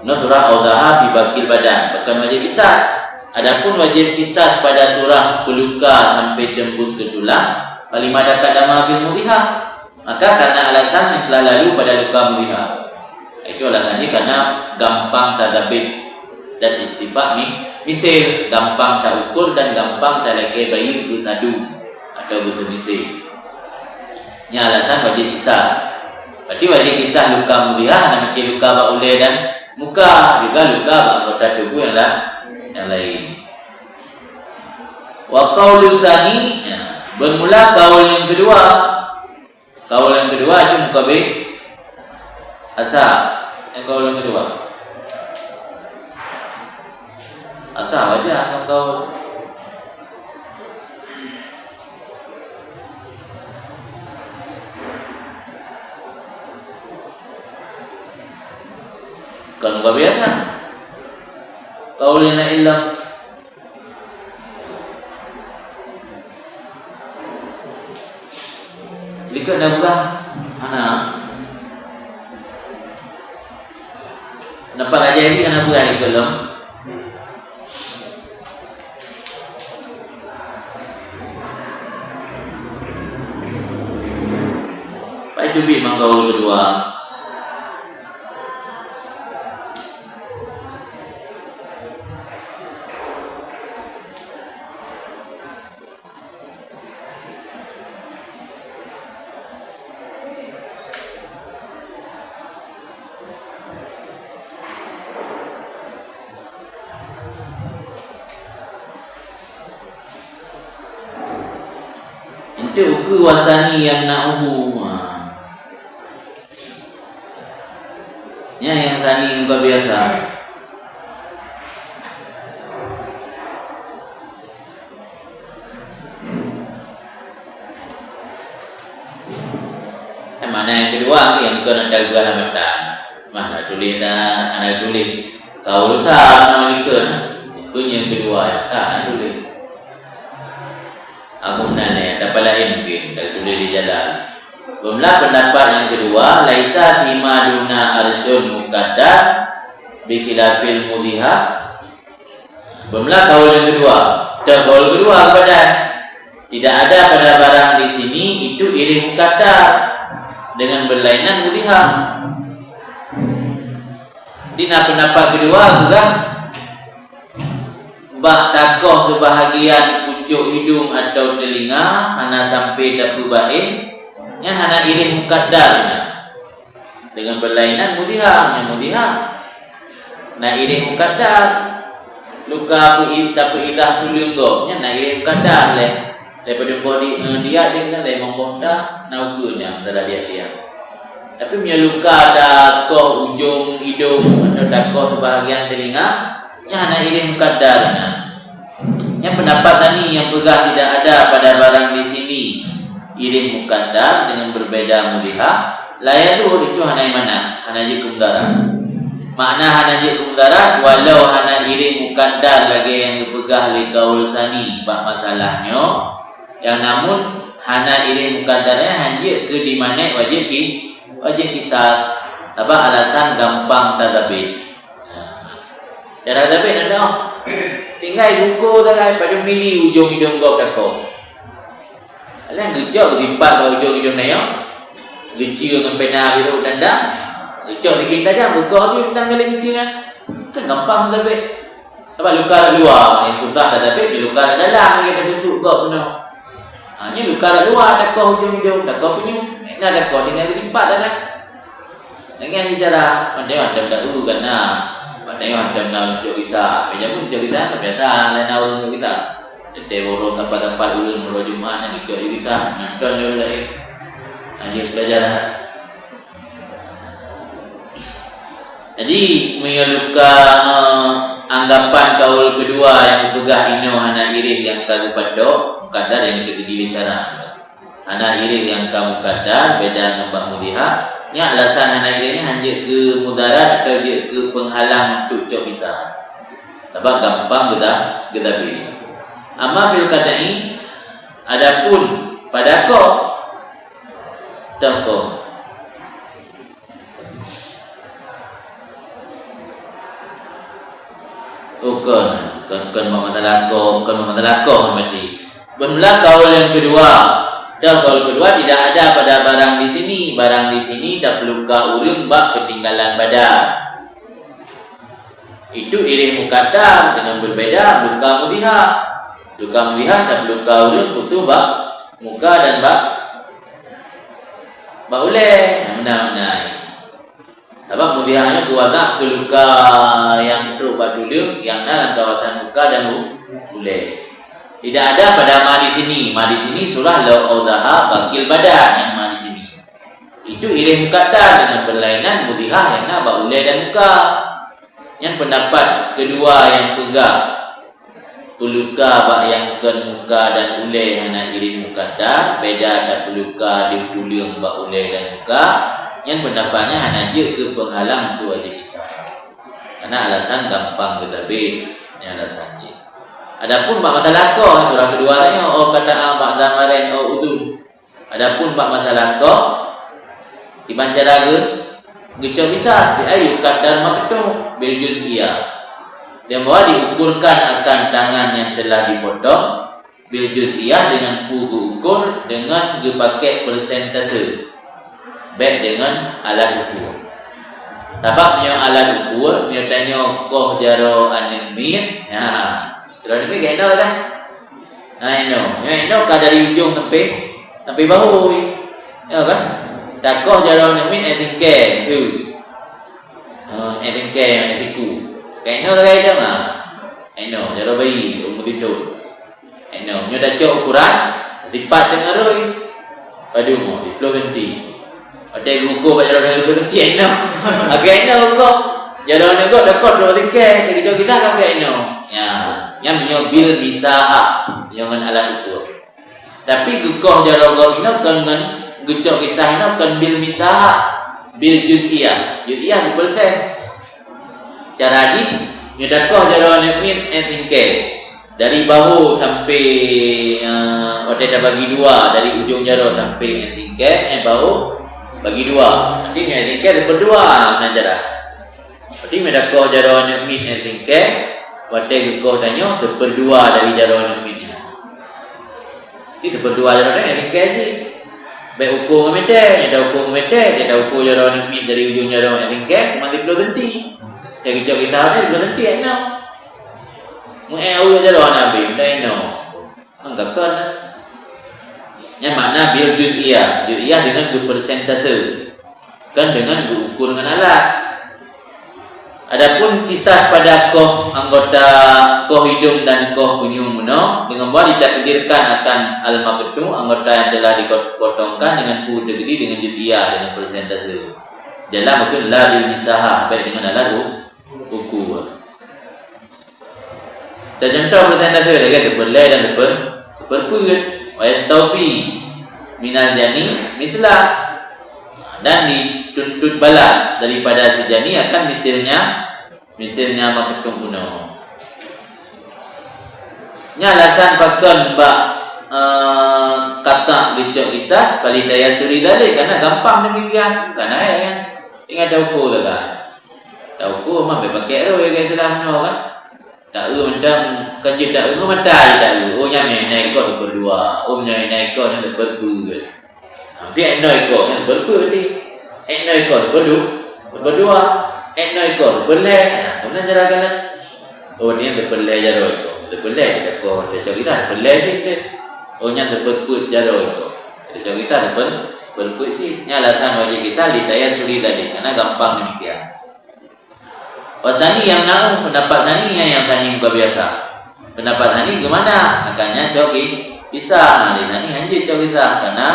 surah Audaha fi bakil badan bukan wajib kisah. Adapun wajib kisah pada surah peluka sampai tembus ke tulang palima dakat dama fil mudhiha. Maka karena alasan yang telah lalu pada luka mudhiha. Itu alasannya karena gampang tadabit dan istifak ni misal gampang tak ukur dan gampang tak lagi bayi bersadu atau bersemisal. Ini alasan wajib kisah. Berarti wajib kisah luka mudhiha hanya macam luka baulai dan muka juga luka anggota tubuh yang lain. Wa qaulu tsani bermula kaul yang kedua. Kaul yang kedua itu muka be asa. Yang kaul yang kedua. Atau aja akan kaul kan muka biasa. Qaulina illam likat dah buka mana nampak aja ini kan buka di film Pak itu bi mangkaul kedua. Itu ke wasani yang na'uhu. Yang sani muka biasa. Mana yang kedua ni yang bukan ada dua nama tak. Mana tulis dah, anak tulis. Kau lusa nama ikan. Itu yang kedua yang sah tulis. Aku menanya dapat lain mungkin tak tulis di jalan. Belumlah pendapat yang kedua, laisa fima duna arsyun muqaddar bi khilafil mudhiha. Belumlah kaul yang kedua. Kaul kedua kepada tidak ada pada barang di sini itu iring muqaddar dengan berlainan mudhiha. Dina pendapat kedua juga bak takoh sebahagian pucuk hidung atau telinga hana sampai dapu bain yang hana iring muqaddar dengan berlainan mudhiha. Yang mudhiha na iring muqaddar luka tapi idah tulung go nya na iring muqaddar leh daripada body dia kena le membonda naukunya antara dia. Tapi punya luka dakoh ujung hidung atau dakoh sebahagian telinga nya hana iring muqaddar. Yang pendapat tadi yang pegah tidak ada pada barang di sini iring muqaddar dengan berbeda mudhiha. Laya tu itu hana mana? Hana je kumdarat. Makna hana je kumdarat walau hana iring muqaddar lagi yang dipegah li kaul sani bab masalahnya. Yang namun hana iring muqaddarnya hanya ke di mana wajib kisas. Apa alasan gampang tadabir. Cara tadabir ada tinggal buku tak pada milih ujung hidung kau kakak. Alah ngejok rimpat bau hidung ni yo. Gecil dengan pena biru tanda. Ngejok dikit aja buka tu tentang kali gecil kan. Kan gampang tadabir. Apa luka luar yang putah tadabir luka dalam kita tutup kau punya. Hanya luka luar tak kau hujung hidung tak kau punya. Nak ada kau dengan rimpat dah kan. Dengan cara macam dah kan nah. Tengok macam untuk kita. Macam pun untuk kita kebiasaan lain orang untuk kita. Jadi borong tempat-tempat ulun borong Jumaat yang ikut kita. Nonton dulu lagi. Hanya pelajaran. Jadi menyeluka anggapan kaul kedua yang pegah ino hana irih yang kamu padok muqaddar yang kediri syarat. Hana irih yang kamu muqaddar beda dengan bab mudhiha. Nya alasan hana irihnya hanya ke mudarat atau je ke penghalang untuk cok kisah. Sebab gampang kita pilih. Amma fil qada'i adapun pada kau toko bukan masalah kau mati. Benar kaul yang kedua. Kaul kedua tidak ada pada barang di sini. Barang di sini tak perlu ka urung bak ketinggalan badan. Itu iring muqaddar dengan berbeda luka mudhiha. Luka mudhiha tak perlu ka urung khusus bak muka dan bak uleh. Benar-benar. Sebab mudhihanya kuasa ke luka yang teruk bak dulu yang dalam kawasan muka dan uleh. Tidak ada pada ma di sini. Ma di sini surah Al-Awzaha bakil badan yang ma di sini. Itu iring muqaddar dengan berlainan mudhiha yang nak bak ulai dan muka. Yang pendapat kedua yang pegang peluka bak yang ken muka dan ulai yang nak iring muqaddar beda dan peluka di tulang bak ulai dan muka. Yang pendapatnya hanya je ke penghalang tu aja kisah. Karena alasan gampang ketabih. Yang alasan je. Adapun bab masalah kau surah kedua tanya kata bab zamaran udun. Adapun bab masalah kau di cara gecok bisa ayu kadar maktu bil juz'iyah. Dan bahwa diukurkan akan tangan yang telah dipotong bil juz'iyah dengan ukur dengan dipakai persentase. Baik dengan alat ukur. Sebabnya alat ukur dia tanya koh jaro anemir. Ya. Kalau ni kena lah. Ino dari ujung sampai bahu. Ya kan? Dakoh jalan ni etingke tu. Etingke etiku. Kena lah ida mah. Ino jalan bayi umur itu. Ino nyo dah cok ukuran lipat dengan roi pada umur di Pulau Genti. Ada ukur kat jalan Pulau Genti eno. Agak eno ukur. Jalan nego dapat 2 tiket kita kan agak eno. Ya, yang punya bil bisa yang alat ukur. Tapi ukur jalan nego ino kan dengan gecok kisah ino kan bil misah, bil juz'iyah. Juz'iyah 2%. Cara lagi nyedakoh jalan nego tingkat. Dari bahu sampai orang dah bagi 2 dari ujung jaro sampai tingkat bahu bagi 2. Nanti tingkat berdua mengajar. Berarti medakoh jaro nek tingkat watai gekoh danyo 1/2 dari jaro nek. Itu 1/2 jaro nek tingkat sih. Baik ukur meter, ada ukur meter, ada ukur jaro nek dari ujung jaro nek tingkat cuma 10 genti. Yang kita ada 10 genti no. Mau jaro nabi dah no. Anggap kan. Yang makna bil juz'iyah. Juz'iyah dengan persentase. Kan dengan diukur dengan alat. Adapun kisah pada koh anggota koh hidung dan koh kunyung meno dengan buat ditakdirkan akan al-maqtu anggota yang telah dipotongkan dengan pudegri dengan juz'iyah dengan persentase. Dalam mungkin la bil misahah baik dengan alat ukur. Dan contoh persentase lagi seperlai dan seperput wa yastawfi minal jani mislah dan dituntut balas daripada sejani akan misalnya maketung kuno. Nya alasan pakon bak kata gecok kisah kali daya suri tadi karena gampang demikian karena ya ingat dah ukur lah. Dah ukur mah pakai ro yang kita dah kan. Tak undang kerja tak mata tak oh nya naik kau berdua. Oh nya naik kau yang berdua. Si enoi ko yang berku ni. Enoi ko berdua. Enoi ko berleh. Mana cara kan? Oh ni yang berleh jaro ko. Berleh kita ko kita berleh sih. Oh nya berku jaro ko. Kita berku sih. Nya alasan wajib kita lidaya suri tadi karena gampang demikian. Wasani yang nak pendapat sani yang sani muka biasa. Pendapat sani gimana? Akannya coki bisa. Sani hanya coki bisa karena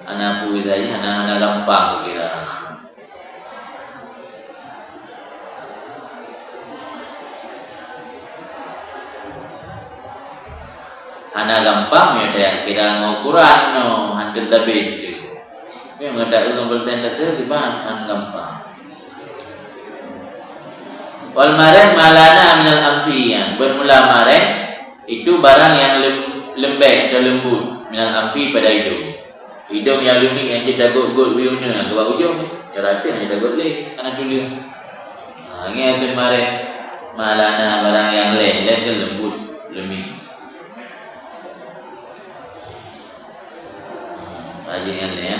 hana puisi saja, hana gampang kira. Hana gampang ya dia kira ngukuran no hampir lebih. Yang ada ilmu persentase di mana gampang. Wal maren malana minal amfiyan. Bermula maren itu barang yang lembek atau lembut minal amfi pada hidung. Hidung yang lumik yang kita gut ujungnya ke ujung ni. Cara apa hanya dagut leh kana tulis. Ini akan maren malana barang yang lain ke lembut lumik. Aja yang ni ya.